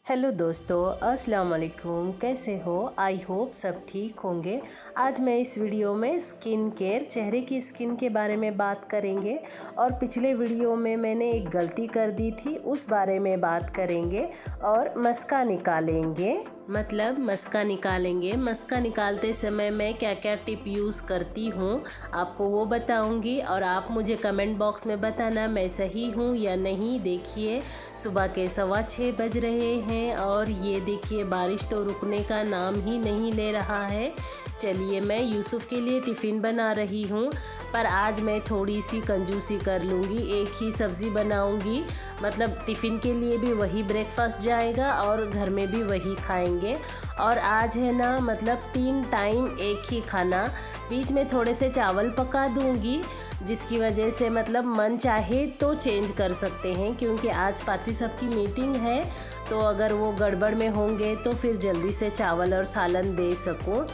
Hello दोस्तों, अस्सलाम वालेकुम। कैसे हो? आई होप सब ठीक होंगे। आज मैं इस वीडियो में स्किन केयर, चेहरे की स्किन के बारे में बात करेंगे और पिछले वीडियो में मैंने एक गलती कर दी थी, उस बारे में बात करेंगे और मस्का निकालेंगे। मस्का निकालते समय मैं क्या क्या टिप यूज़ करती हूँ आपको वो बताऊँगी और आप मुझे कमेंट बॉक्स में बताना मैं सही हूँ या नहीं। देखिए, सुबह के 6:15 बज रहे हैं और ये देखिए बारिश तो रुकने का नाम ही नहीं ले रहा है। चलिए, मैं यूसुफ के लिए टिफ़िन बना रही हूँ, पर आज मैं थोड़ी सी कंजूसी कर लूँगी। एक ही सब्ज़ी बनाऊँगी, मतलब टिफ़िन के लिए भी वही ब्रेकफास्ट जाएगा और घर में भी वही खाएंगे। और आज है ना, मतलब 3 टाइम एक ही खाना, बीच में थोड़े से चावल पका दूँगी, जिसकी वजह से मतलब मन चाहे तो चेंज कर सकते हैं, क्योंकि आज पात्री साहब की मीटिंग है, तो अगर वो गड़बड़ में होंगे तो फिर जल्दी से चावल और सालन दे सकूं।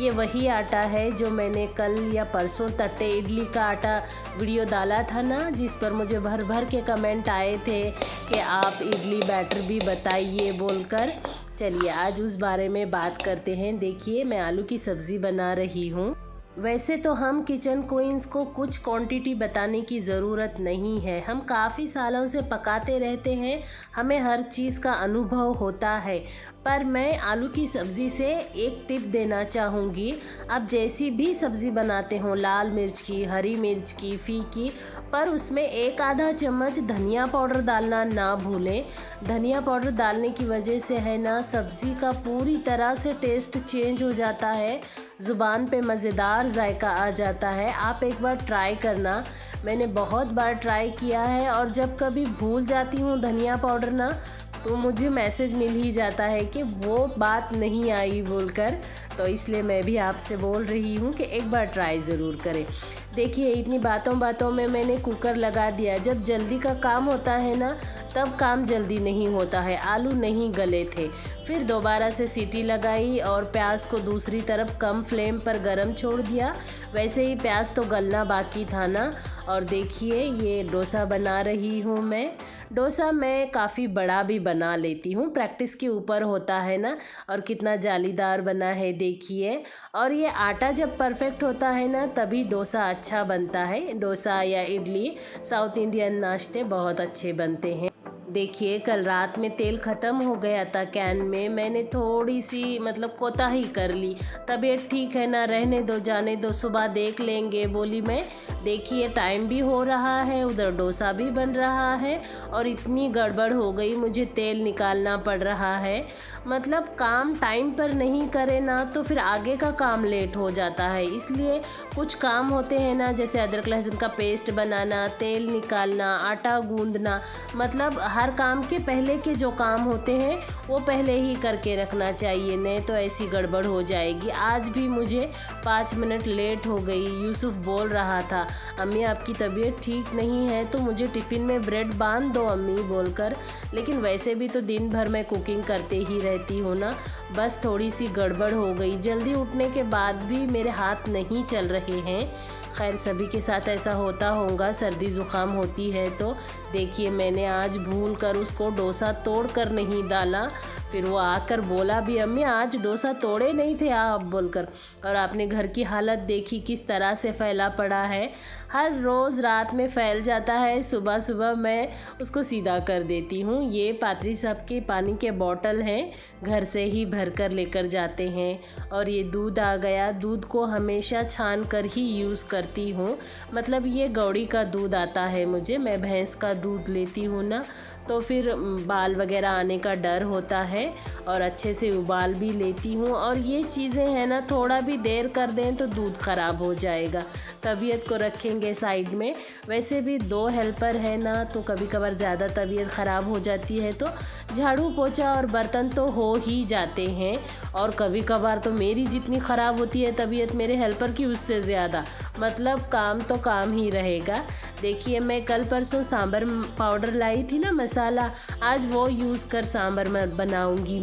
ये वही आटा है जो मैंने कल या परसों तट्टे इडली का आटा वीडियो डाला था ना, जिस पर मुझे भर भर के कमेंट आए थे कि आप इडली बैटर भी बताइए बोलकर। चलिए, आज उस बारे में बात करते हैं। देखिए, मैं आलू की सब्ज़ी बना रही हूँ। वैसे तो हम किचन क्वींस को कुछ क्वांटिटी बताने की ज़रूरत नहीं है, हम काफ़ी सालों से पकाते रहते हैं, हमें हर चीज़ का अनुभव होता है। पर मैं आलू की सब्ज़ी से एक टिप देना चाहूँगी। आप जैसी भी सब्ज़ी बनाते हो, लाल मिर्च की, हरी मिर्च की, फीकी, पर उसमें 1-आधा चम्मच धनिया पाउडर डालना ना भूलें। धनिया पाउडर डालने की वजह से है ना, सब्ज़ी का पूरी तरह से टेस्ट चेंज हो जाता है, ज़ुबान पे मज़ेदार जायका आ जाता है। आप एक बार ट्राई करना। मैंने बहुत बार ट्राई किया है और जब कभी भूल जाती हूँ धनिया पाउडर ना, तो मुझे मैसेज मिल ही जाता है कि वो बात नहीं आई बोलकर। तो इसलिए मैं भी आपसे बोल रही हूँ कि एक बार ट्राई ज़रूर करें। देखिए, इतनी बातों में मैंने कुकर लगा दिया। जब जल्दी का काम होता है ना, तब काम जल्दी नहीं होता है। आलू नहीं गले थे, फिर दोबारा से सीटी लगाई और प्याज को दूसरी तरफ कम फ्लेम पर गरम छोड़ दिया। वैसे ही प्याज तो गलना बाकी था ना। और देखिए, ये डोसा बना रही हूँ मैं। डोसा मैं काफ़ी बड़ा भी बना लेती हूँ, प्रैक्टिस के ऊपर होता है ना। और कितना जालीदार बना है देखिए। और ये आटा जब परफेक्ट होता है ना, तभी डोसा अच्छा बनता है। डोसा या इडली, साउथ इंडियन नाश्ते बहुत अच्छे बनते हैं। देखिए, कल रात में तेल ख़त्म हो गया था कैन में, मैंने थोड़ी सी मतलब कोताही कर ली। तबीयत ठीक है ना, रहने दो, जाने दो, सुबह देख लेंगे बोली मैं। देखिए, टाइम भी हो रहा है, उधर डोसा भी बन रहा है और इतनी गड़बड़ हो गई, मुझे तेल निकालना पड़ रहा है। मतलब काम टाइम पर नहीं करे ना, तो फिर आगे का काम लेट हो जाता है। इसलिए कुछ काम होते हैं ना, जैसे अदरक लहसुन का पेस्ट बनाना, तेल निकालना, आटा गूंदना, मतलब हर काम के पहले के जो काम होते हैं वो पहले ही करके रखना चाहिए, नहीं तो ऐसी गड़बड़ हो जाएगी। आज भी मुझे 5 मिनट लेट हो गई। यूसुफ बोल रहा था, अम्मी आपकी तबीयत ठीक नहीं है तो मुझे टिफ़िन में ब्रेड बांध दो अम्मी बोलकर। लेकिन वैसे भी तो दिन भर मैं कुकिंग करते ही रहती हूँ ना, बस थोड़ी सी गड़बड़ हो गई। जल्दी उठने के बाद भी मेरे हाथ नहीं चल रहे हैं। खैर, सभी के साथ ऐसा होता होगा, सर्दी ज़ुकाम होती है तो। देखिए, मैंने आज भूल कर उसको डोसा तोड़ कर नहीं डाला। फिर वो आकर बोला भी, अम्मी आज डोसा तोड़े नहीं थे आप बोलकर। और आपने घर की हालत देखी किस तरह से फैला पड़ा है। हर रोज़ रात में फैल जाता है, सुबह सुबह मैं उसको सीधा कर देती हूँ। ये पात्री साहब के पानी के बॉटल हैं, घर से ही भर कर लेकर जाते हैं। और ये दूध आ गया, दूध को हमेशा छान कर ही यूज़ करती हूँ। मतलब ये गौड़ी का दूध आता है मुझे, मैं भैंस का दूध लेती हूँ ना, तो फिर बाल वगैरह आने का डर होता है। और अच्छे से उबाल भी लेती हूँ। और ये चीज़ें हैं ना, थोड़ा भी देर कर दें तो दूध ख़राब हो जाएगा। तबीयत को रखेंगे साइड में। वैसे भी 2 हेल्पर है ना, तो कभी कभार ज़्यादा तबीयत ख़राब हो जाती है तो झाड़ू पोछा और बर्तन तो हो ही जाते हैं। और कभी कभार तो मेरी जितनी ख़राब होती है तबीयत, मेरे हेल्पर की उससे ज़्यादा। मतलब काम तो काम ही रहेगा। देखिए, मैं कल परसों सांभर पाउडर लाई थी ना, मसाला, आज वो यूज़ कर सांभर में बनाऊंगी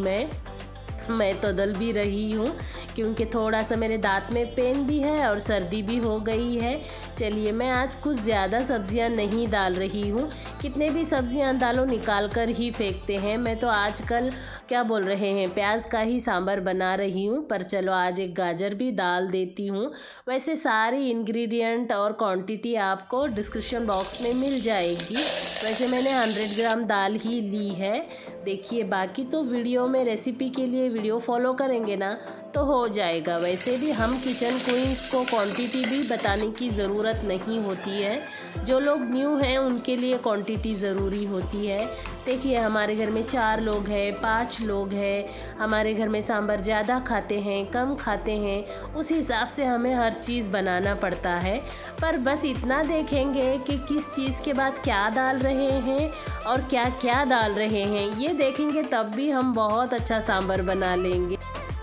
मैं तो दल भी रही हूँ, क्योंकि थोड़ा सा मेरे दांत में पेन भी है और सर्दी भी हो गई है। चलिए, मैं आज कुछ ज़्यादा सब्जियां नहीं डाल रही हूँ, कितने भी सब्जियां दालों निकाल कर ही फेंकते हैं। मैं तो आजकल क्या बोल रहे हैं, प्याज का ही सांभर बना रही हूँ, पर चलो आज एक गाजर भी डाल देती हूँ। वैसे सारी इंग्रेडिएंट और क्वांटिटी आपको डिस्क्रिप्शन बॉक्स में मिल जाएगी। वैसे मैंने 100 ग्राम दाल ही ली है। देखिए बाकी तो वीडियो में रेसिपी के लिए वीडियो फॉलो करेंगे ना तो हो जाएगा। वैसे भी हम किचन क्वींस को क्वांटिटी भी बताने की ज़रूरत नहीं होती है। जो लोग न्यू हैं उनके लिए क्वांटिटी ज़रूरी होती है। देखिए हमारे घर में 4 लोग हैं, 5 लोग हैं, हमारे घर में सांभर ज़्यादा खाते हैं, कम खाते हैं, उस हिसाब से हमें हर चीज़ बनाना पड़ता है। पर बस इतना देखेंगे कि किस चीज़ के बाद क्या डाल रहे हैं और क्या क्या डाल रहे हैं, ये देखेंगे तब भी हम बहुत अच्छा सांभर बना लेंगे।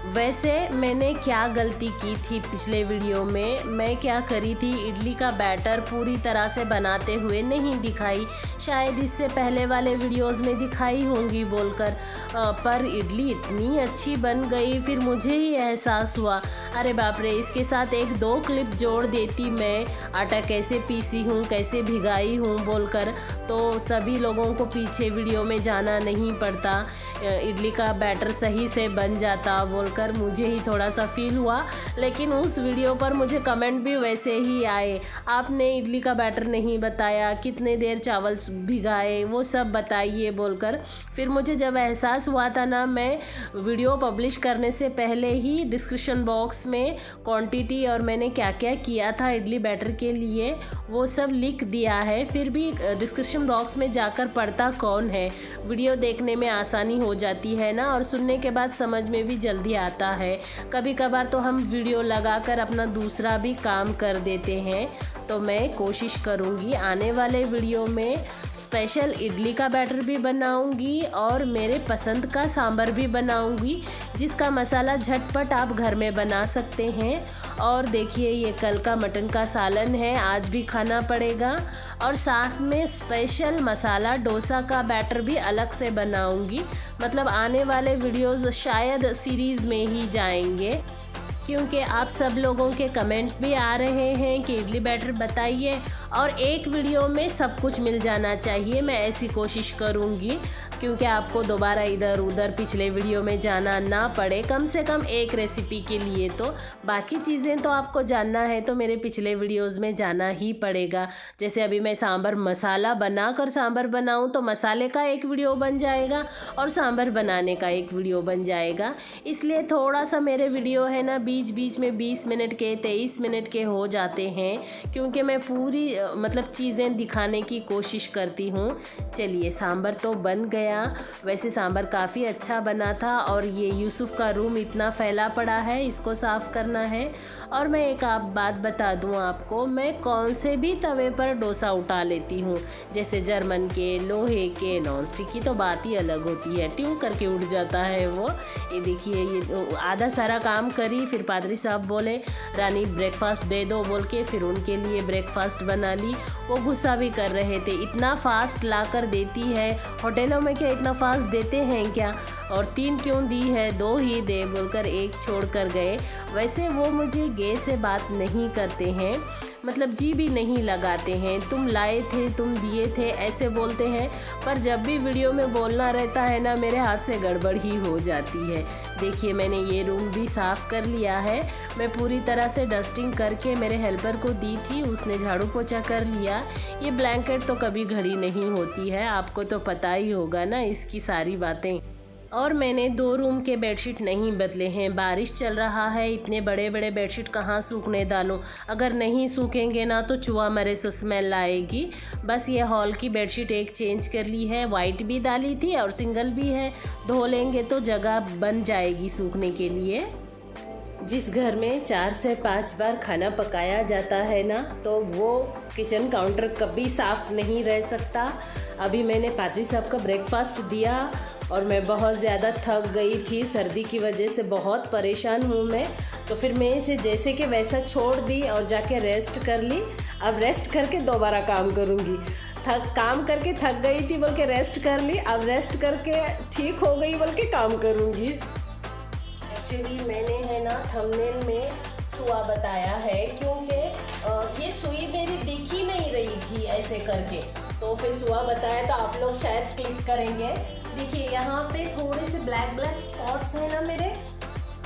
वैसे मैंने क्या गलती की थी पिछले वीडियो में, मैं क्या करी थी, इडली का बैटर पूरी तरह से बनाते हुए नहीं दिखाई। शायद इससे पहले वाले वीडियोस में दिखाई होंगी बोलकर, पर इडली इतनी अच्छी बन गई, फिर मुझे ही एहसास हुआ अरे बाप रे, इसके साथ 1-2 क्लिप जोड़ देती मैं आटा कैसे पीसी हूँ, कैसे भिगाई हूँ बोलकर, तो सभी लोगों को पीछे वीडियो में जाना नहीं पड़ता, इडली का बैटर सही से बन जाता बोलकर मुझे ही थोड़ा सा फील हुआ। लेकिन उस वीडियो पर मुझे कमेंट भी वैसे ही आए, आपने इडली का बैटर नहीं बताया, कितने देर चावल भिगाए वो सब बताइए बोलकर। फिर मुझे जब एहसास हुआ था ना, मैं वीडियो पब्लिश करने से पहले ही डिस्क्रिप्शन बॉक्स में क्वांटिटी और मैंने क्या क्या किया था इडली बैटर के लिए वो सब लिख दिया है। फिर भी डिस्क्रिप्शन बॉक्स में जाकर पढ़ता कौन है, वीडियो देखने में आसानी हो जाती है ना, और सुनने के बाद समझ में भी जल्दी आता है। कभी कभार तो हम वीडियो लगाकर अपना दूसरा भी काम कर देते हैं। तो मैं कोशिश करूँगी आने वाले वीडियो में स्पेशल इडली का बैटर भी बनाऊँगी और मेरे पसंद का सांभर भी बनाऊँगी, जिसका मसाला झटपट आप घर में बना सकते हैं। और देखिए ये कल का मटन का सालन है, आज भी खाना पड़ेगा, और साथ में स्पेशल मसाला डोसा का बैटर भी अलग से बनाऊँगी। मतलब आने वाले वीडियोज़ शायद सीरीज़ में ही जाएंगे, क्योंकि आप सब लोगों के कमेंट भी आ रहे हैं कि इडली बैटर बताइए, और एक वीडियो में सब कुछ मिल जाना चाहिए। मैं ऐसी कोशिश करूँगी क्योंकि आपको दोबारा इधर उधर पिछले वीडियो में जाना ना पड़े, कम से कम एक रेसिपी के लिए। तो बाकी चीज़ें तो आपको जानना है तो मेरे पिछले वीडियोस में जाना ही पड़ेगा। जैसे अभी मैं सांभर मसाला बनाकर सांभर बनाऊं तो मसाले का एक वीडियो बन जाएगा और सांभर बनाने का एक वीडियो बन जाएगा। इसलिए थोड़ा सा मेरे वीडियो है ना बीच बीच में 20 मिनट के 23 मिनट के हो जाते हैं, क्योंकि मैं पूरी मतलब चीज़ें दिखाने की कोशिश करती हूँ। चलिए सांभर तो बन गया। वैसे सांभर काफ़ी अच्छा बना था, और ये यूसुफ का रूम इतना फैला पड़ा है, इसको साफ़ करना है। और मैं एक बात बता दूँ आपको, मैं कौन से भी तवे पर डोसा उठा लेती हूँ, जैसे जर्मन के, लोहे के, नॉन स्टिक की तो बात ही अलग होती है, ट्यूं करके उठ जाता है वो। ये देखिए ये आधा सारा काम करी, फिर पादरी साहब बोले रानी ब्रेकफास्ट दे दो बोल के, फिर उनके लिए ब्रेकफास्ट बना ली। वो गुस्सा भी कर रहे थे, इतना फास्ट ला कर देती है, होटलों में क्या इतना फास्ट देते हैं क्या, और 3 क्यों दी है, 2 ही दे बोलकर 1 छोड़ कर गए। वैसे वो मुझे गे से बात नहीं करते हैं, मतलब जी भी नहीं लगाते हैं, तुम लाए थे, तुम दिए थे, ऐसे बोलते हैं। पर जब भी वीडियो में बोलना रहता है ना, मेरे हाथ से गड़बड़ ही हो जाती है। देखिए मैंने ये रूम भी साफ़ कर लिया है, मैं पूरी तरह से डस्टिंग करके मेरे हेल्पर को दी थी, उसने झाड़ू पोछा कर लिया। ये ब्लैंकेट तो कभी घड़ी नहीं होती है, आपको तो पता ही होगा ना इसकी सारी बातें। और मैंने 2 रूम के बेडशीट नहीं बदले हैं, बारिश चल रहा है, इतने बड़े बड़े बेडशीट कहाँ सूखने डालूं, अगर नहीं सूखेंगे ना तो चूहा मरे सो स्मेल आएगी। बस ये हॉल की बेडशीट एक चेंज कर ली है, वाइट भी डाली थी और सिंगल भी है, धो लेंगे तो जगह बन जाएगी सूखने के लिए। जिस घर में 4 से 5 बार खाना पकाया जाता है ना, तो वो किचन काउंटर कभी साफ़ नहीं रह सकता। अभी मैंने पादरी साहब का ब्रेकफास्ट दिया और मैं बहुत ज़्यादा थक गई थी, सर्दी की वजह से बहुत परेशान हूँ मैं, तो फिर मैं इसे जैसे कि वैसा छोड़ दी और जाके रेस्ट कर ली। अब रेस्ट करके दोबारा काम करूँगी। काम करके थक गई थी बोल के रेस्ट कर ली, अब रेस्ट करके ठीक हो गई बोल के काम करूँगी। एक्चुअली मैंने है ना थंबनेल में सुआ बताया है, क्योंकि ये सुई मेरी दिख ही नहीं रही थी ऐसे करके, तो फिर सुहा बताया तो आप लोग शायद क्लिक करेंगे। देखिए यहाँ पे थोड़े से ब्लैक ब्लैक स्पॉट्स हैं ना मेरे,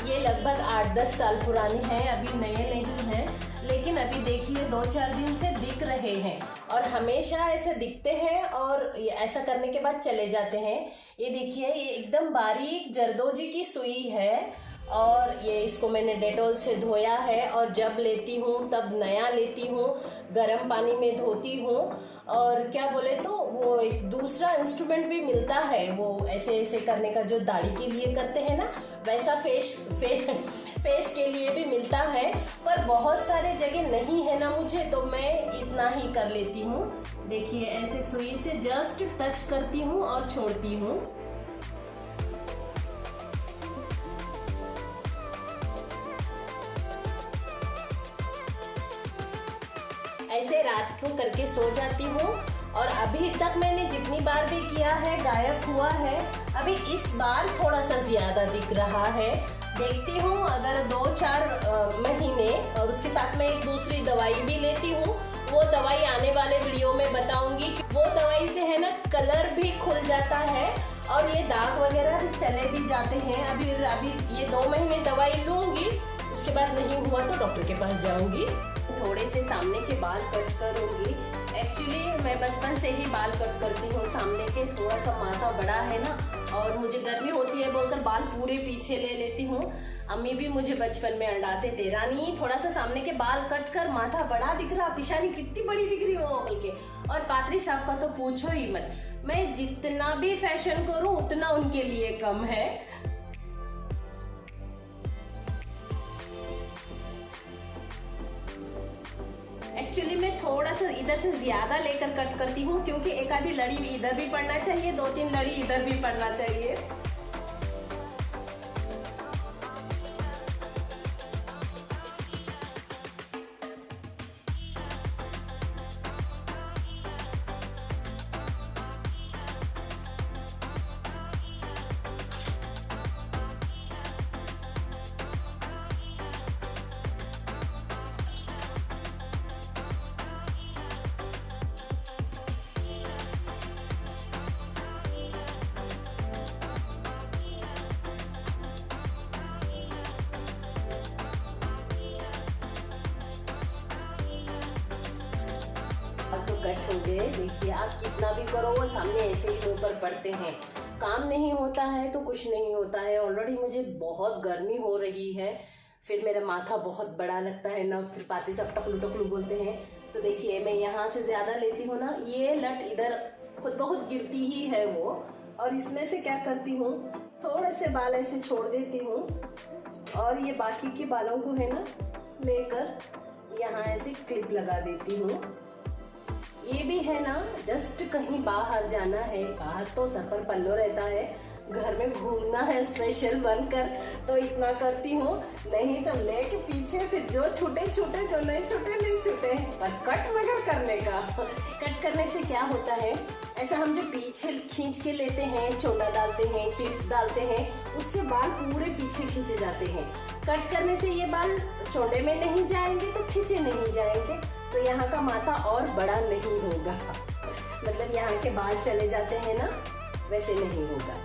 ये लगभग 8-10 साल पुराने हैं, अभी नए नहीं हैं, लेकिन अभी देखिए 2-4 दिन से दिख रहे हैं और हमेशा ऐसे दिखते हैं और ऐसा करने के बाद चले जाते हैं। ये देखिए ये एकदम बारीक जरदोजी की सुई है और ये इसको मैंने डेटॉल से धोया है और जब लेती हूँ तब नया लेती हूँ, गर्म पानी में धोती हूँ। और क्या बोले तो वो एक दूसरा इंस्ट्रूमेंट भी मिलता है, वो ऐसे ऐसे करने का जो दाढ़ी के लिए करते हैं ना, वैसा फेस के लिए भी मिलता है, पर बहुत सारे जगह नहीं है ना मुझे, तो मैं इतना ही कर लेती हूँ। देखिए ऐसे सुई से जस्ट टच करती हूँ और छोड़ती हूँ। ऐसे रात को करके सो जाती हूँ और अभी तक मैंने जितनी बार भी किया है गायब हुआ है। अभी इस बार थोड़ा सा ज़्यादा दिख रहा है। देखती हूँ अगर 2-4 महीने, और उसके साथ में एक दूसरी दवाई भी लेती हूँ, वो दवाई आने वाले वीडियो में बताऊंगी। वो दवाई से है ना कलर भी खुल जाता है और ये दाग वगैरह भी चले भी जाते हैं। अभी ये 2 महीने दवाई लूँगी, उसके बाद नहीं हुआ तो डॉक्टर के पास जाऊँगी। थोड़े से सामने के बाल कट करूँगी। एक्चुअली मैं बचपन से ही बाल कट करती हूँ सामने के, थोड़ा सा माथा बड़ा है ना और मुझे गर्मी होती है बोलकर बाल पूरे पीछे ले लेती हूँ। अम्मी भी मुझे बचपन में अड़ाते थे, रानी थोड़ा सा सामने के बाल कट कर, माथा बड़ा दिख रहा, पिशानी कितनी बड़ी दिख रही हो बोल के। और पात्री साहब का तो पूछो ही मत, मैं जितना भी फैशन करूँ उतना उनके लिए कम है। एक्चुअली मैं थोड़ा सा इधर से ज़्यादा लेकर कट करती हूँ क्योंकि एक आधी लड़ी इधर भी पड़ना चाहिए, 2-3 लड़ी इधर भी पड़ना चाहिए। तो कट हो गए। देखिए आप कितना भी करो वो सामने ऐसे ही मुंह पर पड़ते हैं। काम नहीं होता है तो कुछ नहीं होता है। ऑलरेडी मुझे बहुत गर्मी हो रही है, फिर मेरा माथा बहुत बड़ा लगता है ना, फिर पात्री सब टकलू टकलू बोलते हैं। तो देखिए मैं यहाँ से ज़्यादा लेती हूँ ना, ये लट इधर खुद बहुत गिरती ही है वो, और इसमें से क्या करती हूँ थोड़े से बाल ऐसे छोड़ देती हूँ और ये बाकी के बालों को है ना लेकर यहाँ ऐसे क्लिप लगा देती हूँ। ये भी है ना जस्ट कहीं बाहर जाना है, बाहर तो सर पर पल्लो रहता है, घर में घूमना है स्पेशल बनकर, तो इतना करती हूँ। नहीं तो लेके पीछे फिर जो छूटे छूटे, जो नहीं छूटे नहीं छूटे, पर कट मगर करने का। कट करने से क्या होता है, ऐसा हम जो पीछे खींच के लेते हैं, चोला डालते हैं, क्लिप डालते हैं, उससे बाल पूरे पीछे खींचे जाते हैं। कट करने से ये बाल चोले में नहीं जाएंगे तो खींचे नहीं जाएंगे, तो यहाँ का माथा और बड़ा नहीं होगा। मतलब यहाँ के बाल चले जाते हैं ना, वैसे नहीं होगा।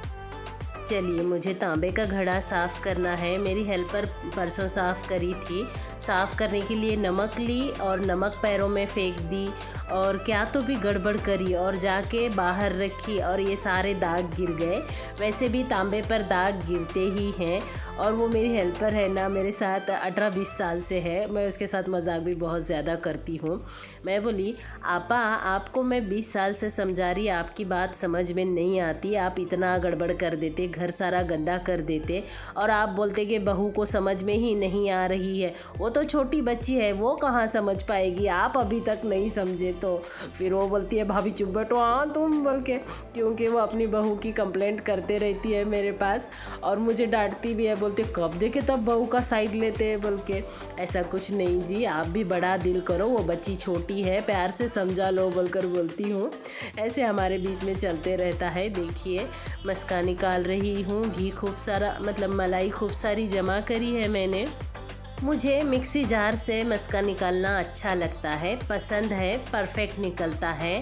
चलिए मुझे तांबे का घड़ा साफ़ करना है। मेरी हेल्पर परसों साफ़ करी थी। साफ़ करने के लिए नमक ली और नमक पैरों में फेंक दी और क्या तो भी गड़बड़ करी और जाके बाहर रखी और ये सारे दाग गिर गए। वैसे भी तांबे पर दाग गिरते ही हैं और वो मेरी हेल्पर है ना, मेरे साथ 18-20 साल से है। मैं उसके साथ मजाक भी बहुत ज़्यादा करती हूँ। मैं बोली आपा आपको मैं 20 साल से समझा रही, आपकी बात समझ में नहीं आती, आप इतना गड़बड़ कर देते, घर सारा गंदा कर देते और आप बोलते कि बहू को समझ में ही नहीं आ रही है। वो तो छोटी बच्ची है, वो कहाँ समझ पाएगी, आप अभी तक नहीं समझे। तो फिर वो बोलती है भाभी चुप बैठो हाँ तुम बोल के, क्योंकि वो अपनी बहू की कंप्लेंट करते रहती है मेरे पास और मुझे डांटती भी है, बोलते कब देखे तब बहू का साइड लेते हैं बोल के। ऐसा कुछ नहीं जी, आप भी बड़ा दिल करो, वो बच्ची छोटी है, प्यार से समझा लो बोलकर बोलती हूँ। ऐसे हमारे बीच में चलते रहता है। देखिए मस्का निकाल रही हूँ, घी खूब सारा, मतलब मलाई खूब सारी जमा करी है मैंने मुझे मिक्सी जार से मस्का निकालना अच्छा लगता है, पसंद है, परफेक्ट निकलता है।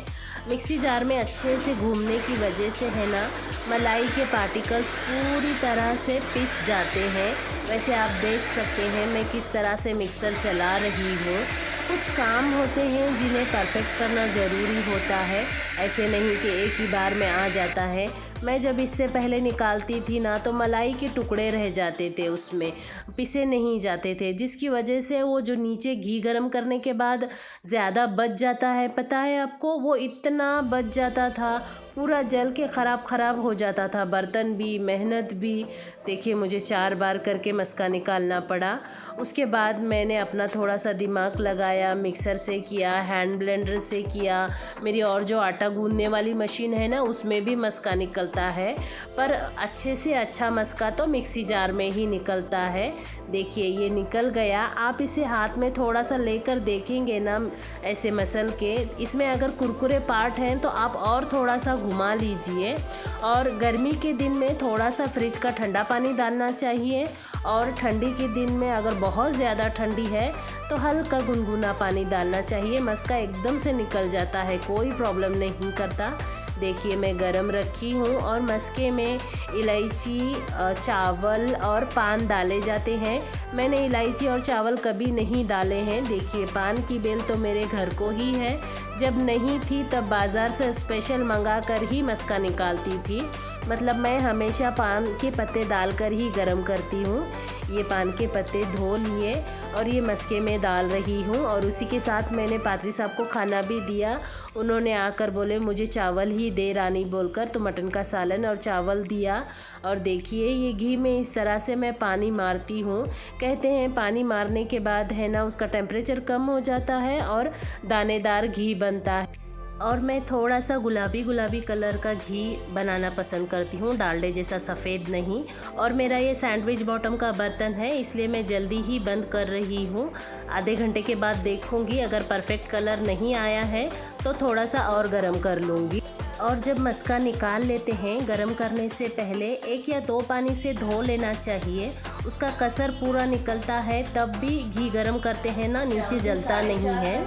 मिक्सी जार में अच्छे से घूमने की वजह से है ना, मलाई के पार्टिकल्स पूरी तरह से पिस जाते हैं। वैसे आप देख सकते हैं मैं किस तरह से मिक्सर चला रही हूँ। कुछ काम होते हैं जिन्हें परफेक्ट करना ज़रूरी होता है, ऐसे नहीं कि एक ही बार में आ जाता है। मैं जब इससे पहले निकालती थी ना, तो मलाई के टुकड़े रह जाते थे, उसमें पिसे नहीं जाते थे, जिसकी वजह से वो जो नीचे घी गरम करने के बाद ज़्यादा बच जाता है, पता है आपको, वो इतना बच जाता था, पूरा जल के ख़राब हो जाता था, बर्तन भी, मेहनत भी। देखिए मुझे 4 बार करके मस्का निकालना पड़ा। उसके बाद मैंने अपना थोड़ा सा दिमाग लगाया, मिक्सर से किया, हैंड ब्लेंडर से किया, मेरी और जो आटा गूंदने वाली मशीन है ना, उसमें भी मस्का निकलता है, पर अच्छे से अच्छा मस्का तो मिक्सी जार में ही निकलता है। देखिए ये निकल गया। आप इसे हाथ में थोड़ा सा लेकर देखेंगे ना, ऐसे मसल के, इसमें अगर कुरकुरे पार्ट हैं तो आप और थोड़ा सा घुमा लीजिए। और गर्मी के दिन में थोड़ा सा फ्रिज का ठंडा पानी डालना चाहिए, और ठंडी के दिन में अगर बहुत ज़्यादा ठंडी है तो हल्का गुनगुना पानी डालना चाहिए। मस्का एकदम से निकल जाता है, कोई प्रॉब्लम नहीं करता। देखिए मैं गरम रखी हूँ और मस्के में इलायची, चावल और पान डाले जाते हैं। मैंने इलायची और चावल कभी नहीं डाले हैं। देखिए पान की बेल तो मेरे घर को ही है, जब नहीं थी तब बाज़ार से स्पेशल मंगा कर ही मस्का निकालती थी। मतलब मैं हमेशा पान के पत्ते डालकर ही गरम करती हूँ। ये पान के पत्ते धो लिए और ये मस्के में डाल रही हूँ, और उसी के साथ मैंने पात्री साहब को खाना भी दिया। उन्होंने आकर बोले मुझे चावल ही दे रानी बोलकर, तो मटन का सालन और चावल दिया। और देखिए ये घी में इस तरह से मैं पानी मारती हूँ। कहते हैं पानी मारने के बाद है ना, उसका टेम्परेचर कम हो जाता है और दानेदार घी बनता है। और मैं थोड़ा सा गुलाबी कलर का घी बनाना पसंद करती हूँ, डालडे जैसा सफ़ेद नहीं। और मेरा ये सैंडविच बॉटम का बर्तन है, इसलिए मैं जल्दी ही बंद कर रही हूँ। आधे घंटे के बाद देखूँगी, अगर परफेक्ट कलर नहीं आया है तो थोड़ा सा और गर्म कर लूँगी। और जब मस्का निकाल लेते हैं, गरम करने से पहले 1 या 2 पानी से धो लेना चाहिए, उसका कसर पूरा निकलता है। तब भी घी गरम करते हैं ना, नीचे जलता नहीं है।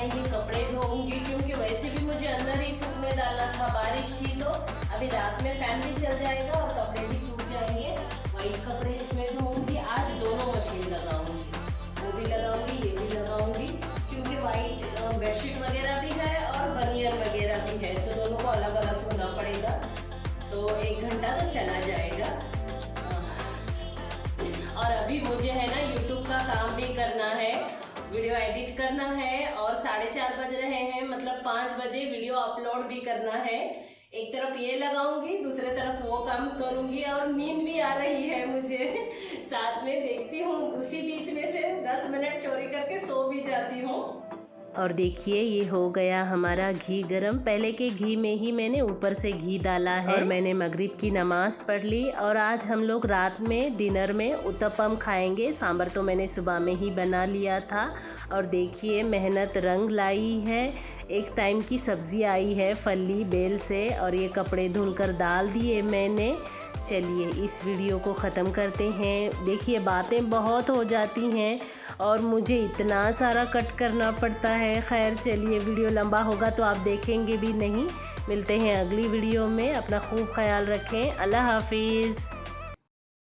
ये कपड़े धोऊंगी, क्योंकि वैसे भी मुझे अंदर ही सूखने डालना था, बारिश थी, तो अभी रात में फैन भी चल जाएगा और कपड़े भी सूख जाएंगे। वही कपड़े इसमें धोऊंगी। आज दोनों मशीन लगाऊंगी, वो भी लगाऊंगी, ये भी लगाऊंगी, क्योंकि वाइट बेडशीट वगैरह भी है और बनियान वगैरह भी है, तो दोनों को अलग अलग धोना पड़ेगा। तो 1 घंटा तो चला जाएगा। और अभी मुझे है ना यूट्यूब का काम भी करना है, वीडियो एडिट करना है, और 4:30 बज रहे हैं, मतलब 5 बजे वीडियो अपलोड भी करना है। एक तरफ ये लगाऊंगी, दूसरे तरफ वो काम करूंगी, और नींद भी आ रही है मुझे साथ में। देखती हूँ उसी बीच में से 10 मिनट चोरी करके सो भी जाती हूँ। और देखिए ये हो गया हमारा घी गरम। पहले के घी में ही मैंने ऊपर से घी डाला है। और मैंने मगरिब की नमाज़ पढ़ ली, और आज हम लोग रात में डिनर में उत्तपम खाएंगे। सांभर तो मैंने सुबह में ही बना लिया था। और देखिए मेहनत रंग लाई है, एक टाइम की सब्ज़ी आई है फली बेल से, और ये कपड़े धुलकर डाल दिए मैंने। चलिए इस वीडियो को ख़त्म करते हैं। देखिए बातें बहुत हो जाती हैं और मुझे इतना सारा कट करना पड़ता है। खैर चलिए, वीडियो लंबा होगा तो आप देखेंगे भी नहीं। मिलते हैं अगली वीडियो में। अपना खूब ख्याल रखें। अल्लाह हाफिज़।